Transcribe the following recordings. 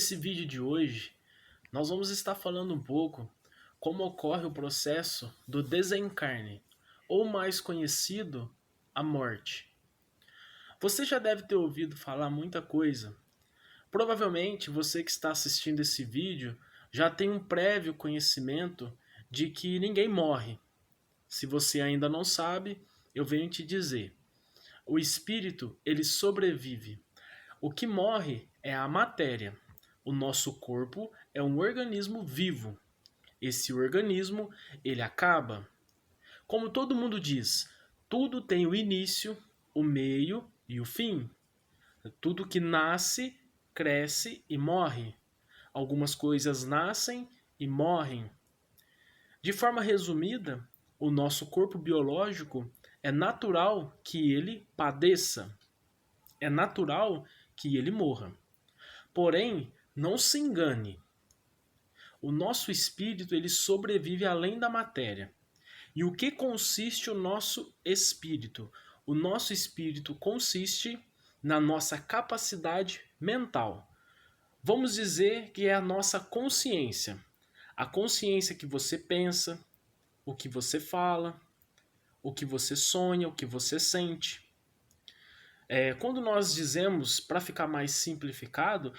Nesse vídeo de hoje, nós vamos estar falando um pouco como ocorre o processo do desencarne, ou mais conhecido, a morte. Você já deve ter ouvido falar muita coisa. Provavelmente você que está assistindo esse vídeo já tem um prévio conhecimento de que ninguém morre. Se você ainda não sabe, eu venho te dizer. O espírito, ele sobrevive. O que morre é a matéria. O nosso corpo é um organismo vivo. Esse organismo, ele acaba. Como todo mundo diz, tudo tem o início, o meio e o fim. Tudo que nasce, cresce e morre. Algumas coisas nascem e morrem. De forma resumida, o nosso corpo biológico é natural que ele padeça. É natural que ele morra. Porém, não se engane. O nosso espírito ele sobrevive além da matéria. E o que consiste o nosso espírito? O nosso espírito consiste na nossa capacidade mental. Vamos dizer que é a nossa consciência. A consciência que você pensa, o que você fala, o que você sonha, o que você sente. Quando nós dizemos, para ficar mais simplificado,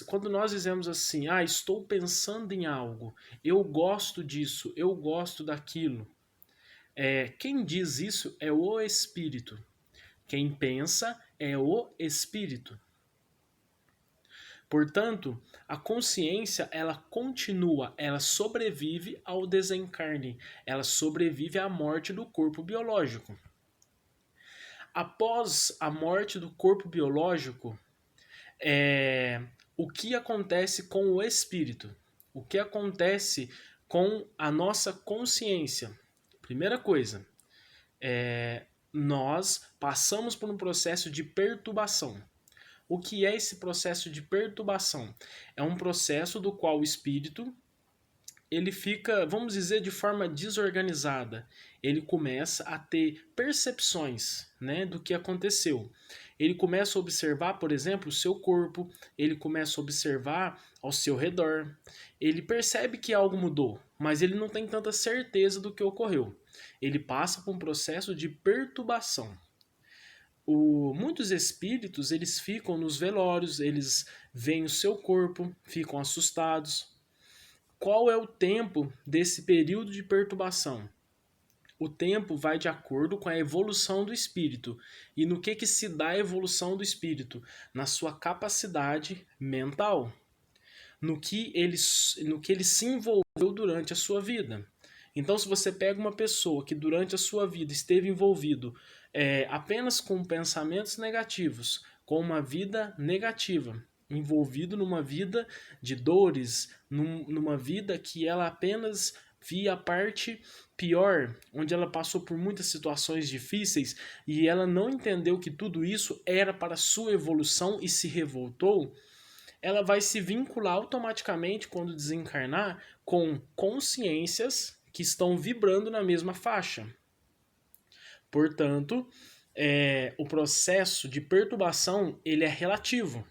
quando nós dizemos assim, estou pensando em algo, eu gosto disso, eu gosto daquilo. Quem diz isso é o espírito. Quem pensa é o espírito. Portanto, a consciência, ela continua, ela sobrevive ao desencarne, ela sobrevive à morte do corpo biológico. Após a morte do corpo biológico, o que acontece com o espírito? O que acontece com a nossa consciência? Primeira coisa, nós passamos por um processo de perturbação. O que é esse processo de perturbação? É um processo do qual o espírito ele fica, vamos dizer, de forma desorganizada. Ele começa a ter percepções, né, do que aconteceu. Ele começa a observar, por exemplo, o seu corpo, ele começa a observar ao seu redor. Ele percebe que algo mudou, mas ele não tem tanta certeza do que ocorreu. Ele passa por um processo de perturbação. Muitos espíritos eles ficam nos velórios, eles veem o seu corpo, ficam assustados. Qual é o tempo desse período de perturbação? O tempo vai de acordo com a evolução do espírito. E no que se dá a evolução do espírito? Na sua capacidade mental. No que ele se envolveu durante a sua vida. Então, se você pega uma pessoa que durante a sua vida esteve envolvido apenas com pensamentos negativos, com uma vida negativa, envolvido numa vida de dores, numa vida que ela apenas via a parte pior, onde ela passou por muitas situações difíceis e ela não entendeu que tudo isso era para sua evolução e se revoltou, ela vai se vincular automaticamente quando desencarnar com consciências que estão vibrando na mesma faixa. Portanto, o processo de perturbação ele é relativo.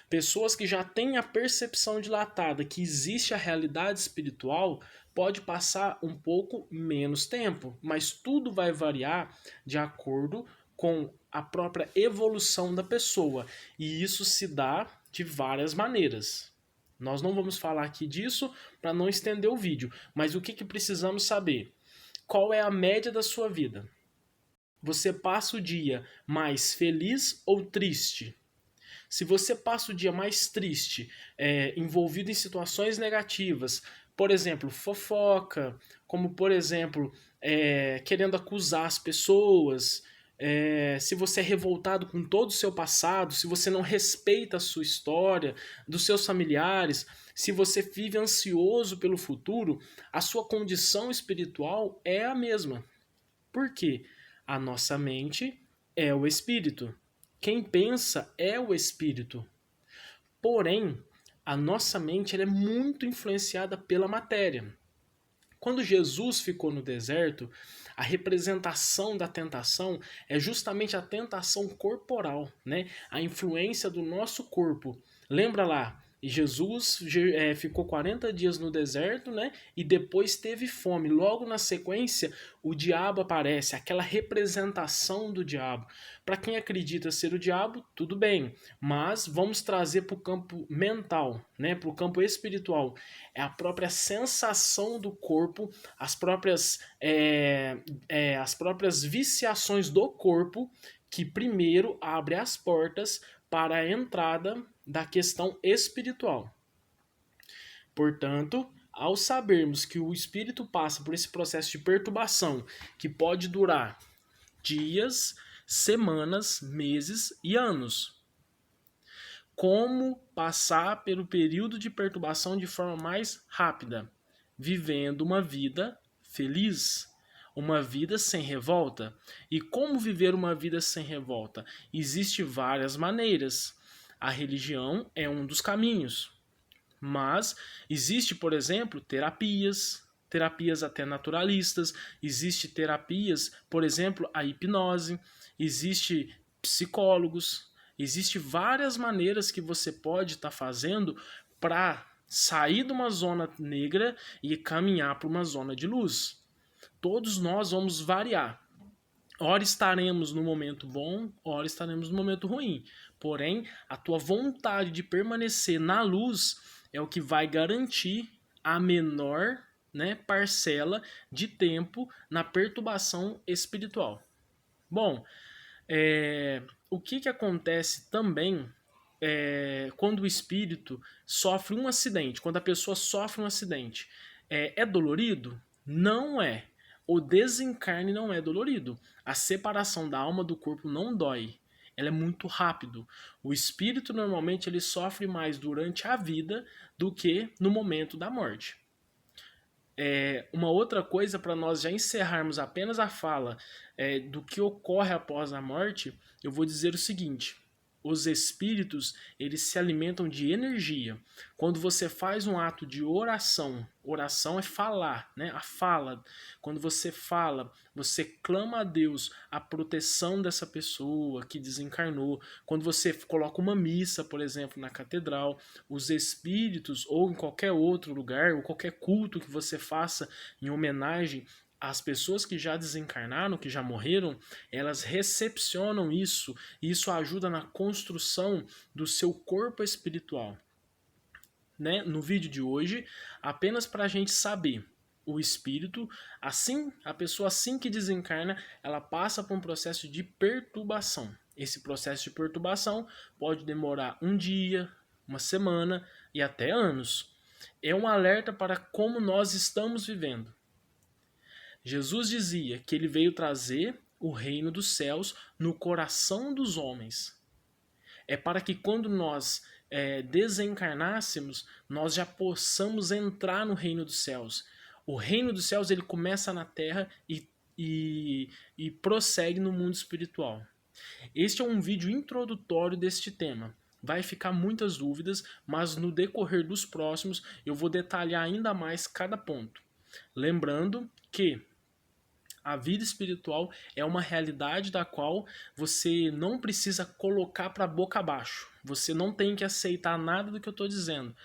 Pessoas que já têm a percepção dilatada que existe a realidade espiritual pode passar um pouco menos tempo, mas tudo vai variar de acordo com a própria evolução da pessoa. E isso se dá de várias maneiras. Nós não vamos falar aqui disso para não estender o vídeo, mas o que precisamos saber? Qual é a média da sua vida? Você passa o dia mais feliz ou triste? Se você passa o dia mais triste, envolvido em situações negativas, por exemplo, fofoca, como por exemplo, querendo acusar as pessoas, se você é revoltado com todo o seu passado, se você não respeita a sua história, dos seus familiares, se você vive ansioso pelo futuro, a sua condição espiritual é a mesma. Por quê? A nossa mente é o espírito. Quem pensa é o espírito. Porém, a nossa mente ela é muito influenciada pela matéria. Quando Jesus ficou no deserto, a representação da tentação é justamente a tentação corporal, né? A influência do nosso corpo. Lembra lá, Jesus ficou 40 dias no deserto, né? E depois teve fome. Logo na sequência, o diabo aparece, aquela representação do diabo. Para quem acredita ser o diabo, tudo bem, mas vamos trazer para o campo mental, né? Para o campo espiritual. É a própria sensação do corpo, as próprias viciações do corpo que primeiro abre as portas para a entrada da questão espiritual. Portanto, ao sabermos que o espírito passa por esse processo de perturbação, que pode durar dias, semanas, meses e anos, como passar pelo período de perturbação de forma mais rápida? Vivendo uma vida feliz, uma vida sem revolta. E como viver uma vida sem revolta? Existem várias maneiras. A religião é um dos caminhos. Mas existe, por exemplo, terapias até naturalistas, existe terapias, por exemplo, a hipnose, existe psicólogos, existe várias maneiras que você pode estar fazendo para sair de uma zona negra e caminhar para uma zona de luz. Todos nós vamos variar. Ora estaremos no momento bom, ora estaremos no momento ruim. Porém, a tua vontade de permanecer na luz é o que vai garantir a menor, né, parcela de tempo na perturbação espiritual. Bom, o que acontece também quando o espírito sofre um acidente, quando a pessoa sofre um acidente? É dolorido? Não é. O desencarne não é dolorido. A separação da alma do corpo não dói. Ela é muito rápido. O espírito normalmente ele sofre mais durante a vida do que no momento da morte. Uma outra coisa para nós já encerrarmos apenas a fala do que ocorre após a morte, eu vou dizer o seguinte: os espíritos, eles se alimentam de energia. Quando você faz um ato de oração, oração é falar, né? A fala. Quando você fala, você clama a Deus a proteção dessa pessoa que desencarnou. Quando você coloca uma missa, por exemplo, na catedral, os espíritos, ou em qualquer outro lugar, ou qualquer culto que você faça em homenagem as pessoas que já desencarnaram, que já morreram, elas recepcionam isso e isso ajuda na construção do seu corpo espiritual. Né? No vídeo de hoje, apenas para a gente saber, o espírito, a pessoa assim que desencarna, ela passa por um processo de perturbação. Esse processo de perturbação pode demorar um dia, uma semana e até anos. É um alerta para como nós estamos vivendo. Jesus dizia que ele veio trazer o reino dos céus no coração dos homens. É para que quando nós desencarnássemos, nós já possamos entrar no reino dos céus. O reino dos céus ele começa na terra e prossegue no mundo espiritual. Este é um vídeo introdutório deste tema. Vai ficar muitas dúvidas, mas no decorrer dos próximos eu vou detalhar ainda mais cada ponto. Lembrando que a vida espiritual é uma realidade da qual você não precisa colocar para boca abaixo. Você não tem que aceitar nada do que eu estou dizendo.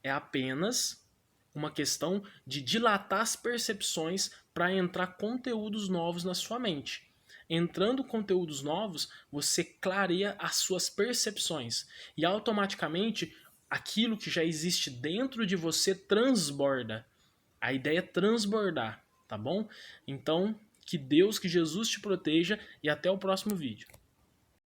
É apenas uma questão de dilatar as percepções para entrar conteúdos novos na sua mente. Entrando conteúdos novos, você clareia as suas percepções e automaticamente aquilo que já existe dentro de você transborda. A ideia é transbordar. Tá bom? Então, que Deus, que Jesus te proteja e até o próximo vídeo.